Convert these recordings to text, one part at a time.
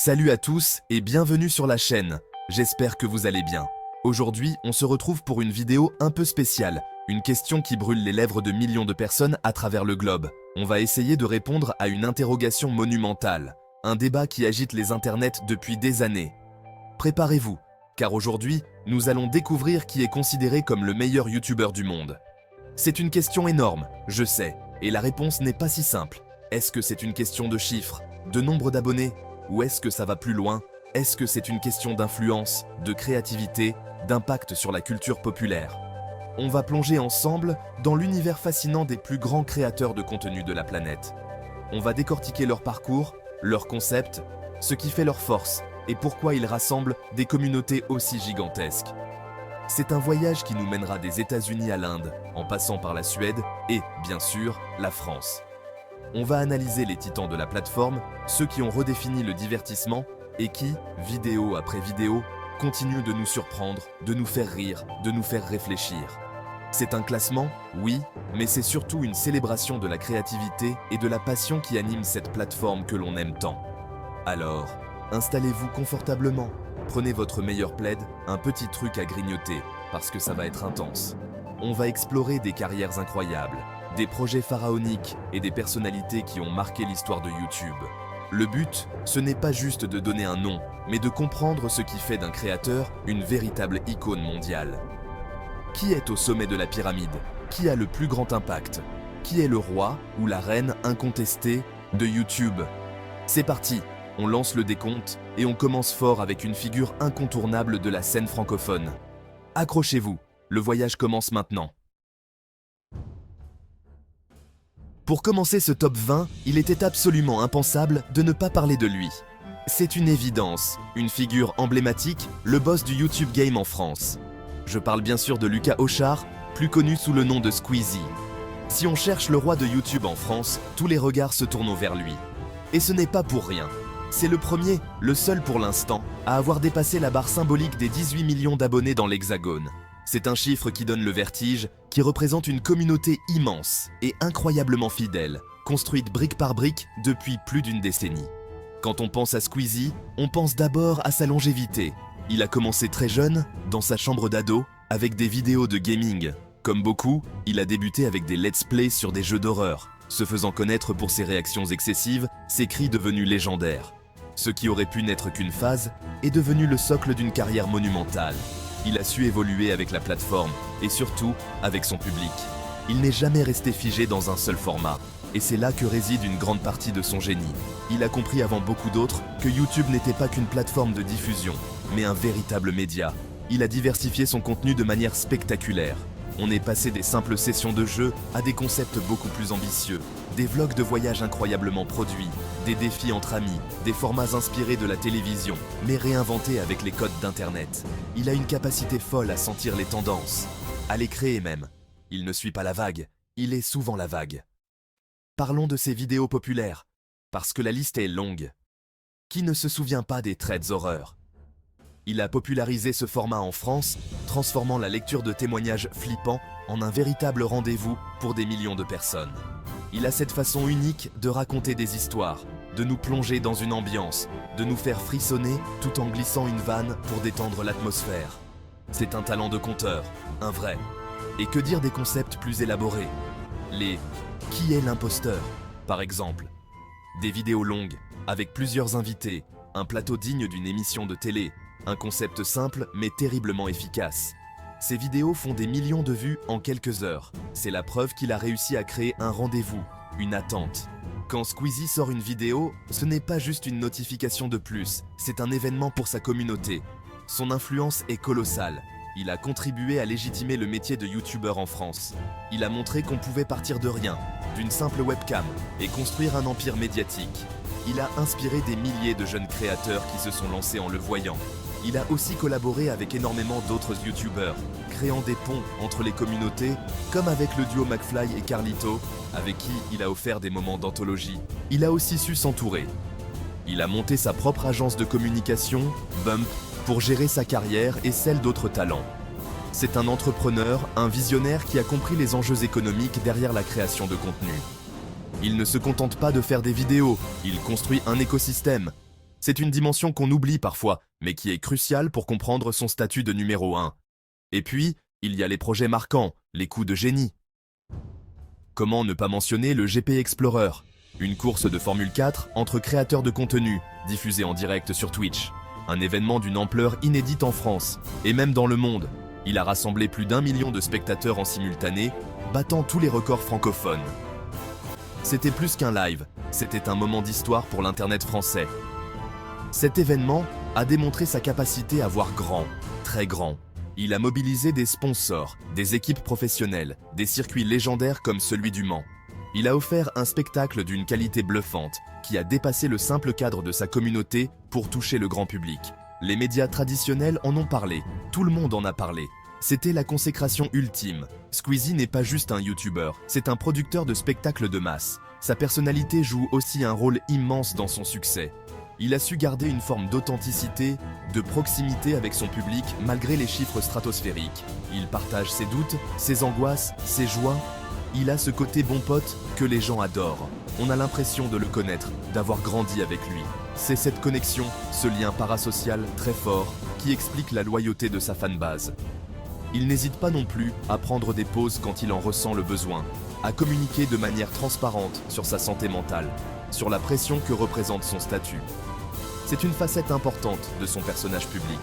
Salut à tous et bienvenue sur la chaîne. J'espère que vous allez bien. Aujourd'hui, on se retrouve pour une vidéo un peu spéciale, une question qui brûle les lèvres de millions de personnes à travers le globe. On va essayer de répondre à une interrogation monumentale, un débat qui agite les internets depuis des années. Préparez-vous, car aujourd'hui, nous allons découvrir qui est considéré comme le meilleur youtubeur du monde. C'est une question énorme, je sais, et la réponse n'est pas si simple. Est-ce que c'est une question de chiffres, de nombre d'abonnés, ou est-ce que ça va plus loin? Est-ce que c'est une question d'influence, de créativité, d'impact sur la culture populaire? On va plonger ensemble dans l'univers fascinant des plus grands créateurs de contenu de la planète. On va décortiquer leur parcours, leurs concepts, ce qui fait leur force et pourquoi ils rassemblent des communautés aussi gigantesques. C'est un voyage qui nous mènera des États-Unis à l'Inde, en passant par la Suède et, bien sûr, la France. On va analyser les titans de la plateforme, ceux qui ont redéfini le divertissement et qui, vidéo après vidéo, continuent de nous surprendre, de nous faire rire, de nous faire réfléchir. C'est un classement, oui, mais c'est surtout une célébration de la créativité et de la passion qui anime cette plateforme que l'on aime tant. Alors, installez-vous confortablement, prenez votre meilleur plaid, un petit truc à grignoter, parce que ça va être intense. On va explorer des carrières incroyables, des projets pharaoniques et des personnalités qui ont marqué l'histoire de YouTube. Le but, ce n'est pas juste de donner un nom, mais de comprendre ce qui fait d'un créateur une véritable icône mondiale. Qui est au sommet de la pyramide? Qui a le plus grand impact? Qui est le roi ou la reine incontestée de YouTube? C'est parti, on lance le décompte et on commence fort avec une figure incontournable de la scène francophone. Accrochez-vous, le voyage commence maintenant. Pour commencer ce top 20, il était absolument impensable de ne pas parler de lui. C'est une évidence, une figure emblématique, le boss du YouTube Game en France. Je parle bien sûr de Lucas Auchard, plus connu sous le nom de Squeezie. Si on cherche le roi de YouTube en France, tous les regards se tournent vers lui. Et ce n'est pas pour rien. C'est le premier, le seul pour l'instant, à avoir dépassé la barre symbolique des 18 millions d'abonnés dans l'Hexagone. C'est un chiffre qui donne le vertige, qui représente une communauté immense et incroyablement fidèle, construite brique par brique depuis plus d'une décennie. Quand on pense à Squeezie, on pense d'abord à sa longévité. Il a commencé très jeune, dans sa chambre d'ado, avec des vidéos de gaming. Comme beaucoup, il a débuté avec des let's play sur des jeux d'horreur, se faisant connaître pour ses réactions excessives, ses cris devenus légendaires. Ce qui aurait pu n'être qu'une phase est devenu le socle d'une carrière monumentale. Il a su évoluer avec la plateforme et surtout avec son public. Il n'est jamais resté figé dans un seul format. Et c'est là que réside une grande partie de son génie. Il a compris avant beaucoup d'autres que YouTube n'était pas qu'une plateforme de diffusion, mais un véritable média. Il a diversifié son contenu de manière spectaculaire. On est passé des simples sessions de jeu à des concepts beaucoup plus ambitieux, des vlogs de voyage incroyablement produits, des défis entre amis, des formats inspirés de la télévision, mais réinventés avec les codes d'Internet. Il a une capacité folle à sentir les tendances, à les créer même. Il ne suit pas la vague, il est souvent la vague. Parlons de ses vidéos populaires, parce que la liste est longue. Qui ne se souvient pas des threads horreurs? Il a popularisé ce format en France, transformant la lecture de témoignages flippants en un véritable rendez-vous pour des millions de personnes. Il a cette façon unique de raconter des histoires, de nous plonger dans une ambiance, de nous faire frissonner tout en glissant une vanne pour détendre l'atmosphère. C'est un talent de conteur, un vrai. Et que dire des concepts plus élaborés? Les « Qui est l'imposteur ?» par exemple. Des vidéos longues, avec plusieurs invités, un plateau digne d'une émission de télé, un concept simple mais terriblement efficace. Ces vidéos font des millions de vues en quelques heures. C'est la preuve qu'il a réussi à créer un rendez-vous, une attente. Quand Squeezie sort une vidéo, ce n'est pas juste une notification de plus, c'est un événement pour sa communauté. Son influence est colossale. Il a contribué à légitimer le métier de youtubeur en France. Il a montré qu'on pouvait partir de rien, d'une simple webcam, et construire un empire médiatique. Il a inspiré des milliers de jeunes créateurs qui se sont lancés en le voyant. Il a aussi collaboré avec énormément d'autres youtubeurs, créant des ponts entre les communautés, comme avec le duo McFly et Carlito, avec qui il a offert des moments d'anthologie. Il a aussi su s'entourer. Il a monté sa propre agence de communication, Bump, pour gérer sa carrière et celle d'autres talents. C'est un entrepreneur, un visionnaire qui a compris les enjeux économiques derrière la création de contenu. Il ne se contente pas de faire des vidéos, il construit un écosystème. C'est une dimension qu'on oublie parfois, mais qui est cruciale pour comprendre son statut de numéro 1. Et puis, il y a les projets marquants, les coups de génie. Comment ne pas mentionner le GP Explorer, une course de Formule 4 entre créateurs de contenu, diffusée en direct sur Twitch. Un événement d'une ampleur inédite en France, et même dans le monde. Il a rassemblé plus d'1 million de spectateurs en simultané, battant tous les records francophones. C'était plus qu'un live, c'était un moment d'histoire pour l'internet français. Cet événement a démontré sa capacité à voir grand, très grand. Il a mobilisé des sponsors, des équipes professionnelles, des circuits légendaires comme celui du Mans. Il a offert un spectacle d'une qualité bluffante, qui a dépassé le simple cadre de sa communauté pour toucher le grand public. Les médias traditionnels en ont parlé, tout le monde en a parlé. C'était la consécration ultime. Squeezie n'est pas juste un YouTuber, c'est un producteur de spectacles de masse. Sa personnalité joue aussi un rôle immense dans son succès. Il a su garder une forme d'authenticité, de proximité avec son public malgré les chiffres stratosphériques. Il partage ses doutes, ses angoisses, ses joies. Il a ce côté bon pote que les gens adorent. On a l'impression de le connaître, d'avoir grandi avec lui. C'est cette connexion, ce lien parasocial très fort, qui explique la loyauté de sa fanbase. Il n'hésite pas non plus à prendre des pauses quand il en ressent le besoin, à communiquer de manière transparente sur sa santé mentale, sur la pression que représente son statut. C'est une facette importante de son personnage public.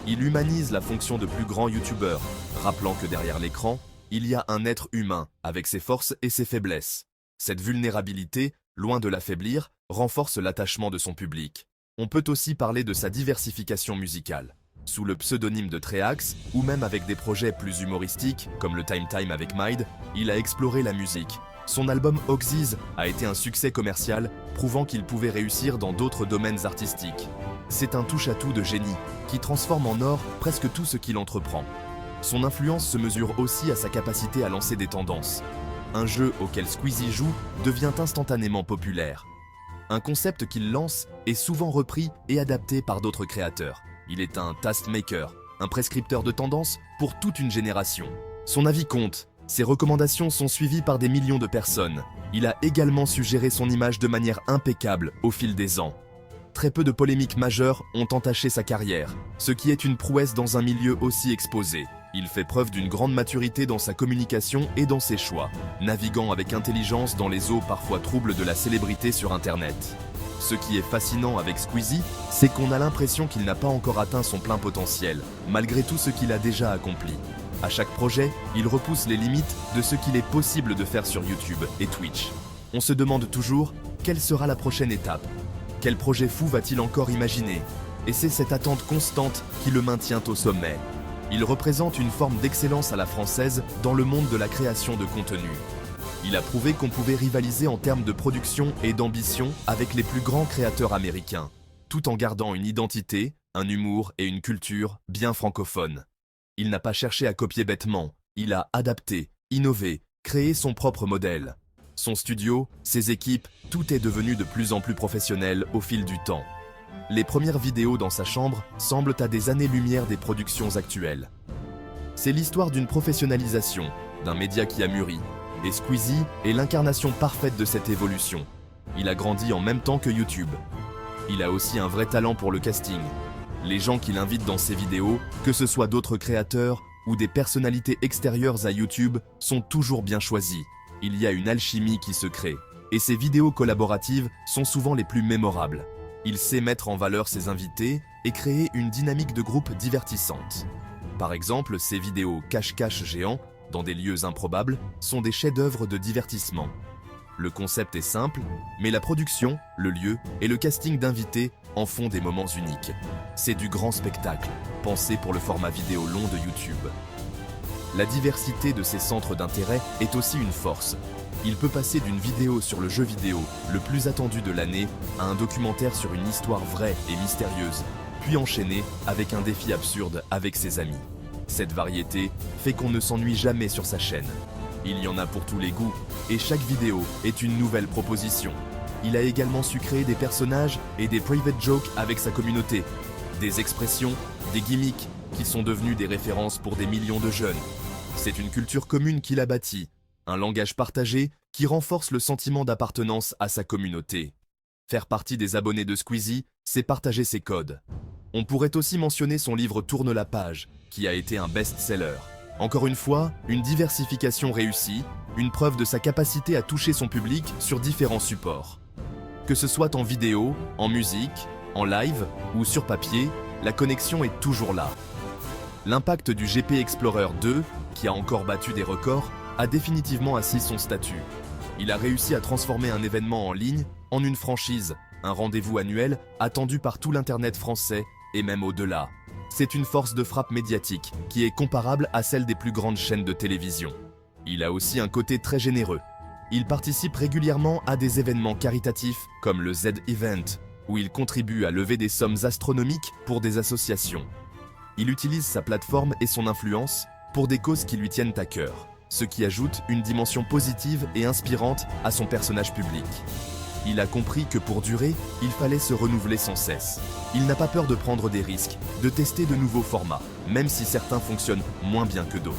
Il humanise la fonction de plus grand youtubeur, rappelant que derrière l'écran, il y a un être humain avec ses forces et ses faiblesses. Cette vulnérabilité, loin de l'affaiblir, renforce l'attachement de son public. On peut aussi parler de sa diversification musicale. Sous le pseudonyme de Treax, ou même avec des projets plus humoristiques, comme le Time Time avec Mide, il a exploré la musique. Son album Oxys a été un succès commercial, prouvant qu'il pouvait réussir dans d'autres domaines artistiques. C'est un touche-à-tout de génie, qui transforme en or presque tout ce qu'il entreprend. Son influence se mesure aussi à sa capacité à lancer des tendances. Un jeu auquel Squeezie joue devient instantanément populaire. Un concept qu'il lance est souvent repris et adapté par d'autres créateurs. Il est un tastemaker, un prescripteur de tendances pour toute une génération. Son avis compte, ses recommandations sont suivies par des millions de personnes. Il a également su gérer son image de manière impeccable au fil des ans. Très peu de polémiques majeures ont entaché sa carrière, ce qui est une prouesse dans un milieu aussi exposé. Il fait preuve d'une grande maturité dans sa communication et dans ses choix, naviguant avec intelligence dans les eaux parfois troubles de la célébrité sur Internet. Ce qui est fascinant avec Squeezie, c'est qu'on a l'impression qu'il n'a pas encore atteint son plein potentiel, malgré tout ce qu'il a déjà accompli. À chaque projet, il repousse les limites de ce qu'il est possible de faire sur YouTube et Twitch. On se demande toujours, quelle sera la prochaine étape? Quel projet fou va-t-il encore imaginer? Et c'est cette attente constante qui le maintient au sommet. Il représente une forme d'excellence à la française dans le monde de la création de contenu. Il a prouvé qu'on pouvait rivaliser en termes de production et d'ambition avec les plus grands créateurs américains, tout en gardant une identité, un humour et une culture bien francophones. Il n'a pas cherché à copier bêtement, il a adapté, innové, créé son propre modèle. Son studio, ses équipes, tout est devenu de plus en plus professionnel au fil du temps. Les premières vidéos dans sa chambre semblent à des années-lumière des productions actuelles. C'est l'histoire d'une professionnalisation, d'un média qui a mûri, et Squeezie est l'incarnation parfaite de cette évolution. Il a grandi en même temps que YouTube. Il a aussi un vrai talent pour le casting. Les gens qu'il invite dans ses vidéos, que ce soit d'autres créateurs ou des personnalités extérieures à YouTube, sont toujours bien choisis. Il y a une alchimie qui se crée, et ses vidéos collaboratives sont souvent les plus mémorables. Il sait mettre en valeur ses invités et créer une dynamique de groupe divertissante. Par exemple, ses vidéos cache-cache géants, dans des lieux improbables, sont des chefs-d'œuvre de divertissement. Le concept est simple, mais la production, le lieu et le casting d'invités en font des moments uniques. C'est du grand spectacle, pensé pour le format vidéo long de YouTube. La diversité de ses centres d'intérêt est aussi une force. Il peut passer d'une vidéo sur le jeu vidéo, le plus attendu de l'année, à un documentaire sur une histoire vraie et mystérieuse, puis enchaîner avec un défi absurde avec ses amis. Cette variété fait qu'on ne s'ennuie jamais sur sa chaîne. Il y en a pour tous les goûts, et chaque vidéo est une nouvelle proposition. Il a également su créer des personnages et des private jokes avec sa communauté, des expressions, des gimmicks qui sont devenus des références pour des millions de jeunes. C'est une culture commune qu'il a bâtie, un langage partagé qui renforce le sentiment d'appartenance à sa communauté. Faire partie des abonnés de Squeezie c'est partager ses codes. On pourrait aussi mentionner son livre Tourne la page, qui a été un best-seller. Encore une fois, une diversification réussie, une preuve de sa capacité à toucher son public sur différents supports. Que ce soit en vidéo, en musique, en live ou sur papier, la connexion est toujours là. L'impact du GP Explorer 2, qui a encore battu des records, a définitivement assis son statut. Il a réussi à transformer un événement en ligne en une franchise, un rendez-vous annuel attendu par tout l'internet français et même au-delà. C'est une force de frappe médiatique qui est comparable à celle des plus grandes chaînes de télévision. Il a aussi un côté très généreux. Il participe régulièrement à des événements caritatifs comme le Z-Event, où il contribue à lever des sommes astronomiques pour des associations. Il utilise sa plateforme et son influence pour des causes qui lui tiennent à cœur, ce qui ajoute une dimension positive et inspirante à son personnage public. Il a compris que pour durer, il fallait se renouveler sans cesse. Il n'a pas peur de prendre des risques, de tester de nouveaux formats, même si certains fonctionnent moins bien que d'autres.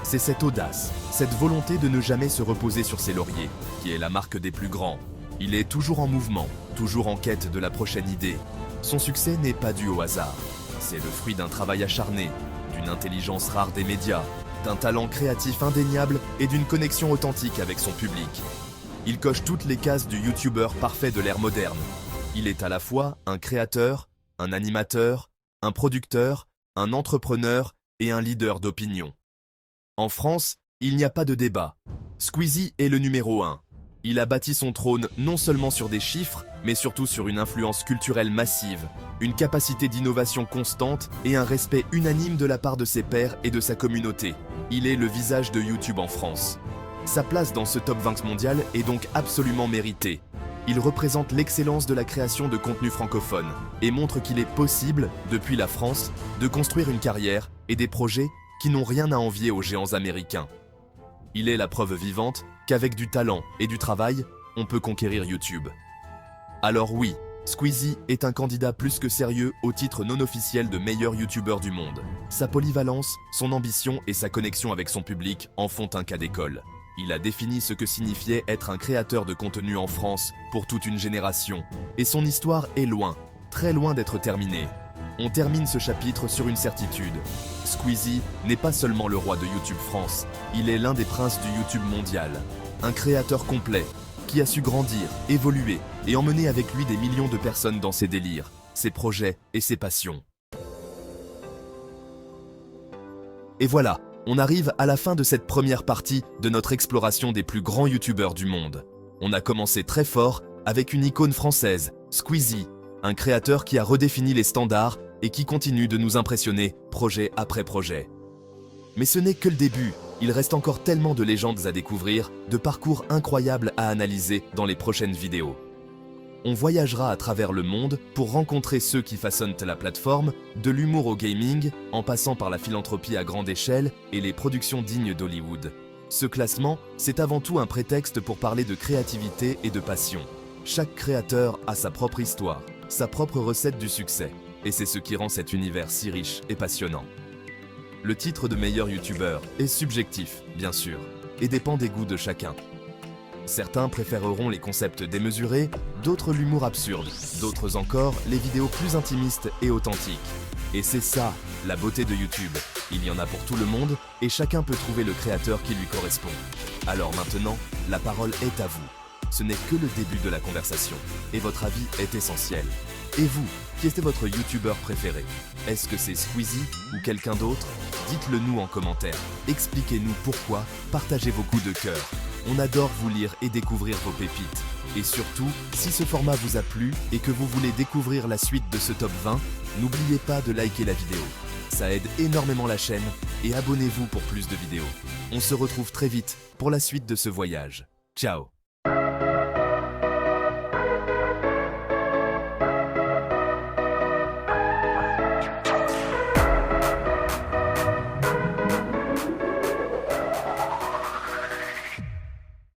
C'est cette audace, cette volonté de ne jamais se reposer sur ses lauriers, qui est la marque des plus grands. Il est toujours en mouvement, toujours en quête de la prochaine idée. Son succès n'est pas dû au hasard. C'est le fruit d'un travail acharné, d'une intelligence rare des médias, d'un talent créatif indéniable et d'une connexion authentique avec son public. Il coche toutes les cases du youtubeur parfait de l'ère moderne. Il est à la fois un créateur, un animateur, un producteur, un entrepreneur et un leader d'opinion. En France, il n'y a pas de débat. Squeezie est le numéro 1. Il a bâti son trône non seulement sur des chiffres, mais surtout sur une influence culturelle massive, une capacité d'innovation constante et un respect unanime de la part de ses pairs et de sa communauté. Il est le visage de YouTube en France. Sa place dans ce top 20 mondial est donc absolument méritée. Il représente l'excellence de la création de contenu francophone et montre qu'il est possible, depuis la France, de construire une carrière et des projets qui n'ont rien à envier aux géants américains. Il est la preuve vivante qu'avec du talent et du travail, on peut conquérir YouTube. Alors oui, Squeezie est un candidat plus que sérieux au titre non officiel de meilleur youtubeur du monde. Sa polyvalence, son ambition et sa connexion avec son public en font un cas d'école. Il a défini ce que signifiait être un créateur de contenu en France pour toute une génération. Et son histoire est loin, très loin d'être terminée. On termine ce chapitre sur une certitude. Squeezie n'est pas seulement le roi de YouTube France, il est l'un des princes du YouTube mondial. Un créateur complet, qui a su grandir, évoluer et emmener avec lui des millions de personnes dans ses délires, ses projets et ses passions. Et voilà, on arrive à la fin de cette première partie de notre exploration des plus grands youtubeurs du monde. On a commencé très fort avec une icône française, Squeezie, un créateur qui a redéfini les standards et qui continue de nous impressionner projet après projet. Mais ce n'est que le début, il reste encore tellement de légendes à découvrir, de parcours incroyables à analyser dans les prochaines vidéos. On voyagera à travers le monde pour rencontrer ceux qui façonnent la plateforme, de l'humour au gaming, en passant par la philanthropie à grande échelle et les productions dignes d'Hollywood. Ce classement, c'est avant tout un prétexte pour parler de créativité et de passion. Chaque créateur a sa propre histoire, sa propre recette du succès, et c'est ce qui rend cet univers si riche et passionnant. Le titre de meilleur youtubeur est subjectif, bien sûr, et dépend des goûts de chacun. Certains préféreront les concepts démesurés, d'autres l'humour absurde, d'autres encore les vidéos plus intimistes et authentiques. Et c'est ça, la beauté de YouTube. Il y en a pour tout le monde et chacun peut trouver le créateur qui lui correspond. Alors maintenant, la parole est à vous. Ce n'est que le début de la conversation et votre avis est essentiel. Et vous, qui est votre youtubeur préféré? Est-ce que c'est Squeezie ou quelqu'un d'autre? Dites-le nous en commentaire. Expliquez-nous pourquoi, partagez vos coups de cœur. On adore vous lire et découvrir vos pépites. Et surtout, si ce format vous a plu et que vous voulez découvrir la suite de ce top 20, n'oubliez pas de liker la vidéo. Ça aide énormément la chaîne et abonnez-vous pour plus de vidéos. On se retrouve très vite pour la suite de ce voyage. Ciao!